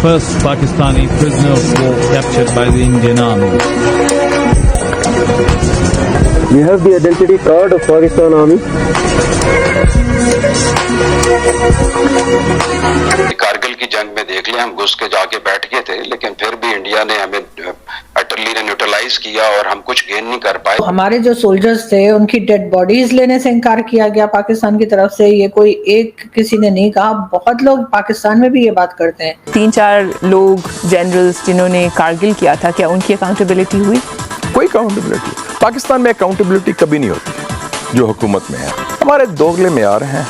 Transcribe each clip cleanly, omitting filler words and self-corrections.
first Pakistani prisoner of war captured by the Indian Army. You have the identity card of Pakistan Army? Kargil की जंग में देख लिया, हम घुस के जाके बैठ गए थे, लेकिन फिर भी इंडिया ने हमें अटरली न्यूट्रलाइज किया और हम कुछ गेन नहीं कर पाए। हमारे जो सोल्जर्स थे उनकी डेड बॉडीज लेने से इनकार किया गया पाकिस्तान की तरफ से। ये कोई एक किसी ने नहीं कहा, बहुत लोग पाकिस्तान में भी ये बात करते हैं। 3-4 लोग जनरल्स जिन्होंने कारगिल किया था, क्या उनकी अकाउंटेबिलिटी हुई? कोई अकाउंटेबिलिटी पाकिस्तान में अकाउंटेबिलिटी कभी नहीं होती जो हुकूमत में है। हमारे दोगले मेयार हैं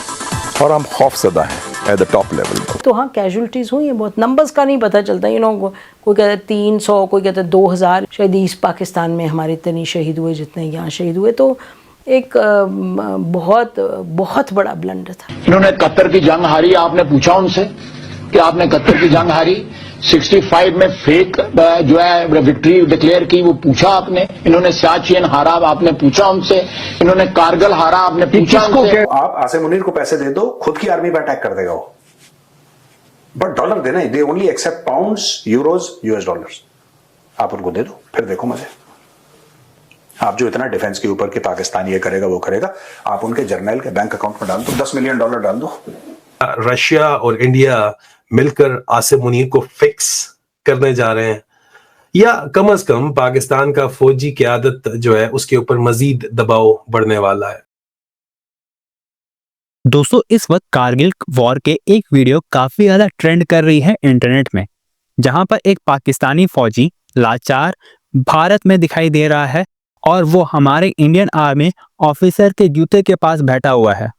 और हम खौफजदा हैं एट द टॉप लेवल। तो हाँ, कैजुअलिटीज़ हुई हैं बहुत, नंबर्स का नहीं पता चलता। कोई कहता है 300, कोई कहता है 2000 शायद ईस्ट पाकिस्तान में हमारे इतने नहीं शहीद हुए जितने यहाँ शहीद हुए। तो एक बहुत बड़ा ब्लंडर था। इन्होंने कतर की जंग हारी, आपने पूछा उनसे कि आपने कतर की जंग हारी 65 में फेक जो है विक्ट्री डिक्लेयर की, वो पूछा आपने। इन्होंने सियाचिन हारा, आपने पूछा उनसे। इन्होंने कारगिल हारा, आपने पूछा उनसे। आप आसिम मुनीर को पैसे दे दो, खुद की आर्मी पे अटैक कर देगा वो, बट डॉलर देना ही, they only accept pounds, euros, US dollars. आप उनको दे दो, फिर देखो मजे। आप जो इतना डिफेंस के ऊपर कि पाकिस्तान ये करेगा वो करेगा, आप उनके जर्नल के बैंक अकाउंट में डाल दो, $10 मिलियन डाल दो। रशिया और इंडिया मिलकर आसिम मुनीर को फिक्स करने जा रहे हैं, या कम से कम पाकिस्तान का फौजी क़यादत जो है उसके ऊपर मजीद दबाव बढ़ने वाला है। दोस्तों, इस वक्त कारगिल वॉर के एक वीडियो काफी ज्यादा ट्रेंड कर रही है इंटरनेट में, जहां पर एक पाकिस्तानी फौजी लाचार भारत में दिखाई दे रहा है और वो हमारे इंडियन आर्मी ऑफिसर के जूते के पास बैठा हुआ है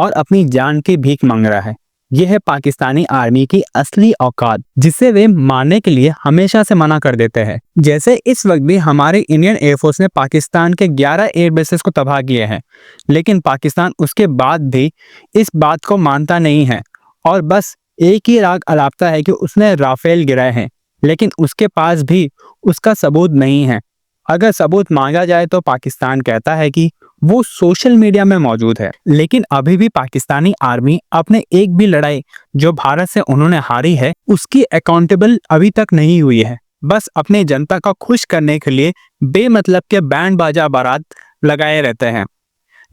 और अपनी जान की भीख मांग रहा है। यह है पाकिस्तानी आर्मी की असली औकात, जिसे वे मारने के लिए हमेशा से मना कर देते हैं। जैसे इस वक्त भी हमारे इंडियन एयरफोर्स ने पाकिस्तान के 11 एयरबेसेस को तबाह किए हैं, लेकिन पाकिस्तान उसके बाद भी इस बात को मानता नहीं है और बस एक ही राग अलापता है कि उसने राफेल गिराए हैं, लेकिन उसके पास भी उसका सबूत नहीं है। अगर सबूत मांगा जाए तो पाकिस्तान कहता है कि वो सोशल मीडिया में मौजूद है, लेकिन अभी भी पाकिस्तानी आर्मी अपने एक भी लड़ाई जो भारत से उन्होंने हारी है उसकी अकाउंटेबल अभी तक नहीं हुई है। बस अपने जनता को खुश करने के लिए बेमतलब के बैंड बाजा बारात लगाए रहते हैं।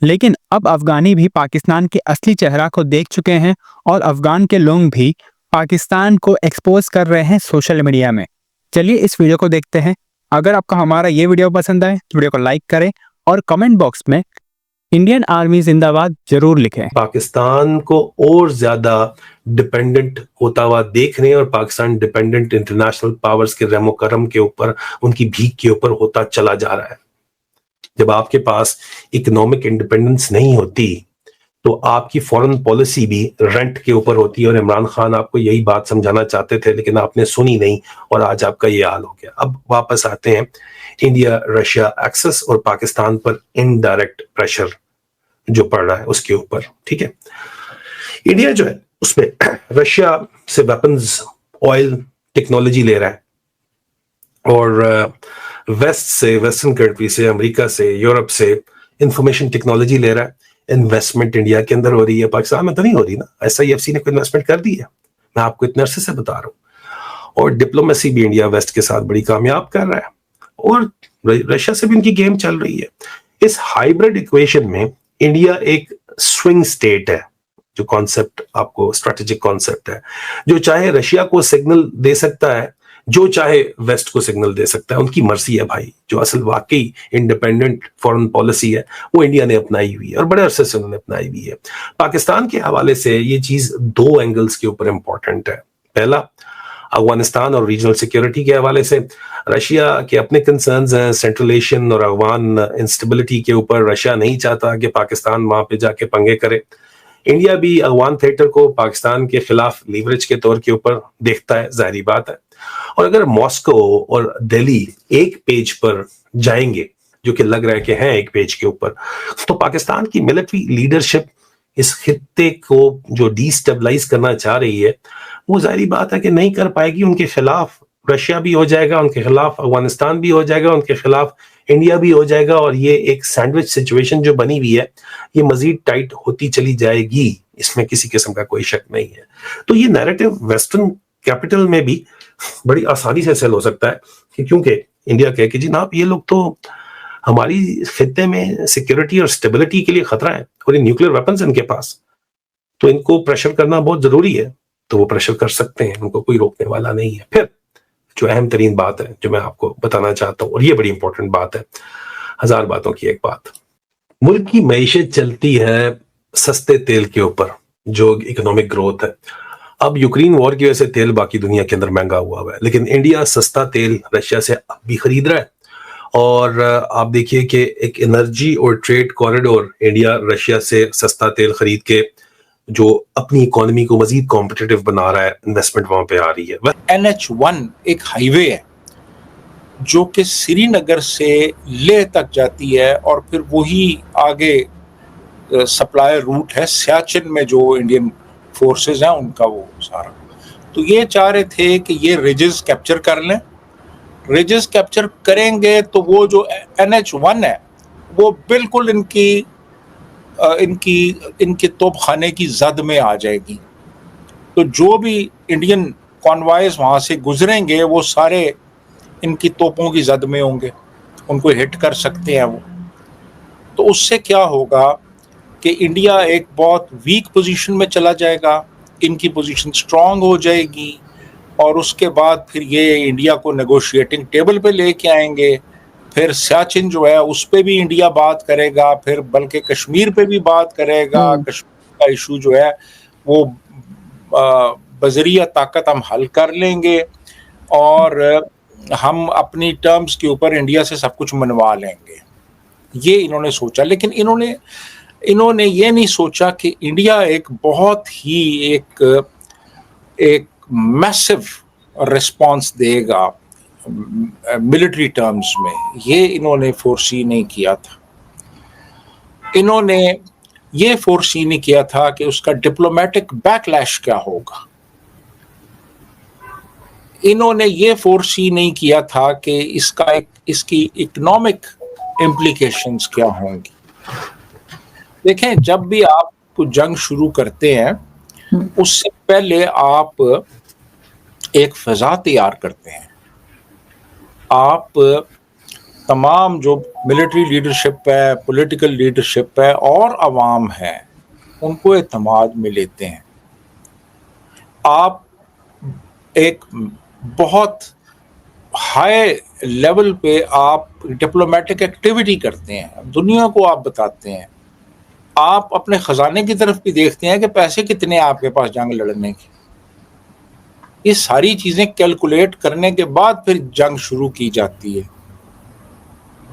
लेकिन अब अफगानी भी पाकिस्तान के असली चेहरा को देख चुके हैं और अफगान के लोग भी पाकिस्तान को एक्सपोज कर रहे हैं सोशल मीडिया में। चलिए इस वीडियो को देखते हैं। अगर आपको हमारा ये वीडियो पसंद आए तो वीडियो को लाइक करें और कमेंट बॉक्स में इंडियन आर्मी जिंदाबाद जरूर लिखें। पाकिस्तान को और ज्यादा डिपेंडेंट होता हुआ देख रहे हैं और पाकिस्तान डिपेंडेंट इंटरनेशनल पावर्स के रेमो करम के ऊपर, उनकी भीख के ऊपर होता चला जा रहा है। जब आपके पास इकोनॉमिक इंडिपेंडेंस नहीं होती तो आपकी फॉरेन पॉलिसी भी रेंट के ऊपर होती है, और इमरान खान आपको यही बात समझाना चाहते थे लेकिन आपने सुनी नहीं और आज आपका ये हाल हो गया। अब वापस आते हैं इंडिया रशिया एक्सेस और पाकिस्तान पर इनडायरेक्ट प्रेशर जो पड़ रहा है उसके ऊपर। ठीक है, इंडिया जो है उसमें रशिया से वेपन्स, ऑयल, टेक्नोलॉजी ले रहा है और वेस्ट से, वेस्टर्न कंट्री से, अमेरिका से, यूरोप से इंफॉर्मेशन टेक्नोलॉजी ले रहा है। इन्वेस्टमेंट इंडिया के अंदर हो रही है, पाकिस्तान में तो नहीं हो रही ना। SIFC ने कोई इन्वेस्टमेंट कर दी है, मैं आपको इतने अरसे से बता रहा हूं। और डिप्लोमेसी भी इंडिया वेस्ट के साथ बड़ी कामयाब कर रहा है और रशिया से भी इनकी गेम चल रही है। इस हाइब्रिड इक्वेशन में इंडिया एक स्विंग स्टेट है, जो कॉन्सेप्ट आपको स्ट्रेटेजिक कॉन्सेप्ट है, जो चाहे रशिया को सिग्नल दे सकता है, जो चाहे वेस्ट को सिग्नल दे सकता है। उनकी मर्जी है भाई। जो असल वाकई इंडिपेंडेंट फॉरेन पॉलिसी है वो इंडिया ने अपनाई हुई है और बड़े अरसे से उन्होंने अपनाई हुई है। पाकिस्तान के हवाले से ये चीज 2 एंगल्स के ऊपर इंपॉर्टेंट है। पहला, अफगानिस्तान और रीजनल सिक्योरिटी के हवाले से रशिया के अपने कंसर्न्स हैं, सेंट्रल एशियन और अफगान इंस्टेबिलिटी के ऊपर। रशिया नहीं चाहता कि पाकिस्तान वहां पे जाके पंगे करे। इंडिया भी अफगान थिएटर को पाकिस्तान के खिलाफ लीवरेज के तौर के ऊपर देखता है, जाहिर बात है। और अगर मॉस्को और दिल्ली एक पेज पर जाएंगे, जो कि लग रहा है कि हैं एक पेज के ऊपर, तो पाकिस्तान की मिलिट्री लीडरशिप इस खित्ते को जो डिस्टेबलाइज करना चाह रही है वो जाहिर बात है कि नहीं कर पाएगी। उनके खिलाफ रशिया भी हो जाएगा, उनके खिलाफ अफगानिस्तान भी हो जाएगा, उनके खिलाफ इंडिया भी हो जाएगा, और ये एक सैंडविच सिचुएशन जो बनी हुई है ये मजीद टाइट होती चली जाएगी। इसमें किसी किस्म का कोई शक नहीं है। तो ये नैरेटिव वेस्टर्न कैपिटल में भी बड़ी आसानी से सेल हो सकता है कि क्योंकि इंडिया कहे कि जी ना, ये लोग तो हमारी खित्ते में सिक्योरिटी और स्टेबिलिटी के लिए खतरा है और ये न्यूक्लियर वेपन्स इनके पास, तो इनको प्रेशर करना बहुत जरूरी है, तो वो प्रेशर कर सकते हैं, उनको कोई रोकने वाला नहीं है। फिर जो अहम तरीन बात है जो मैं आपको बताना चाहता हूं, और ये बड़ी इंपॉर्टेंट बात है, 1000 बातों की एक बात, मुल्क की मईशत चलती है सस्ते तेल के ऊपर, जो इकोनॉमिक ग्रोथ है। अब यूक्रेन वॉर की वजह से तेल बाकी दुनिया के अंदर महंगा हुआ है, लेकिन इंडिया सस्ता तेल रशिया से अब भी खरीद रहा है। और आप देखिए कि एक एनर्जी और ट्रेड कॉरिडोर इंडिया रशिया से सस्ता तेल खरीद के जो अपनी इकोनॉमी को मजीद कॉम्पिटिटिव बना रहा है, इन्वेस्टमेंट वहां पे आ रही है। NH1 एक हाईवे है जो कि श्रीनगर से लेह तक जाती है और फिर वही आगे सप्लाई रूट है सियाचिन में, जो इंडियन फोर्सेस हैं उनका वो सारा। तो ये चाह रहे थे कि ये रिजेस कैप्चर कर लें। रिजेस कैप्चर करेंगे तो वो जो NH1 है वो बिल्कुल इनके तोपखाने की जद में आ जाएगी। तो जो भी इंडियन कॉन्वॉयज वहाँ से गुजरेंगे वो सारे इनकी तोपों की जद में होंगे, उनको हिट कर सकते हैं वो। तो उससे क्या होगा कि इंडिया एक बहुत वीक पोजीशन में चला जाएगा, इनकी पोजीशन स्ट्रांग हो जाएगी और उसके बाद फिर ये इंडिया को नेगोशिएटिंग टेबल पे लेके आएंगे। फिर सियाचिन जो है उस पे भी इंडिया बात करेगा, फिर बल्कि कश्मीर पे भी बात करेगा। कश्मीर का इशू जो है वो बजरिया ताकत हम हल कर लेंगे और हम अपनी टर्म्स के ऊपर इंडिया से सब कुछ मनवा लेंगे, ये इन्होंने सोचा। लेकिन इन्होंने ये नहीं सोचा कि इंडिया एक बहुत ही एक मैसिव रिस्पांस देगा मिलिट्री टर्म्स में, ये इन्होंने फोरसी नहीं किया था। इन्होंने ये फोरसी नहीं किया था कि उसका डिप्लोमेटिक बैकलैश क्या होगा। इन्होंने ये फोरसी नहीं किया था कि इसकी इकोनॉमिक इम्प्लीकेशंस क्या होंगी। देखें, जब भी आप कुछ जंग शुरू करते हैं उससे पहले आप एक फिजा तैयार करते हैं। आप तमाम जो मिलिट्री लीडरशिप है, पॉलिटिकल लीडरशिप है और अवाम है, उनको एतमाद में लेते हैं। आप एक बहुत हाई लेवल पे आप डिप्लोमेटिक एक्टिविटी करते हैं, दुनिया को आप बताते हैं। आप अपने खजाने की तरफ भी देखते हैं कि पैसे कितने हैं आपके पास जंग लड़ने के। ये सारी चीजें कैलकुलेट करने के बाद फिर जंग शुरू की जाती है।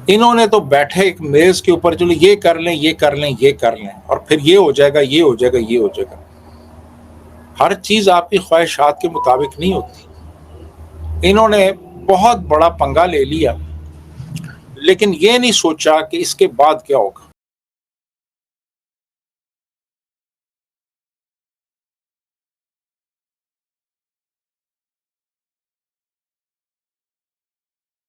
इन्होंने तो बैठे एक मेज के ऊपर, चलो ये कर लें, ये कर लें, ये कर लें और फिर ये हो जाएगा, ये हो जाएगा, ये हो जाएगा। हर चीज आपकी ख्वाहिशात के मुताबिक नहीं होती। इन्होंने बहुत बड़ा पंगा ले लिया, लेकिन ये नहीं सोचा कि इसके बाद क्या होगा।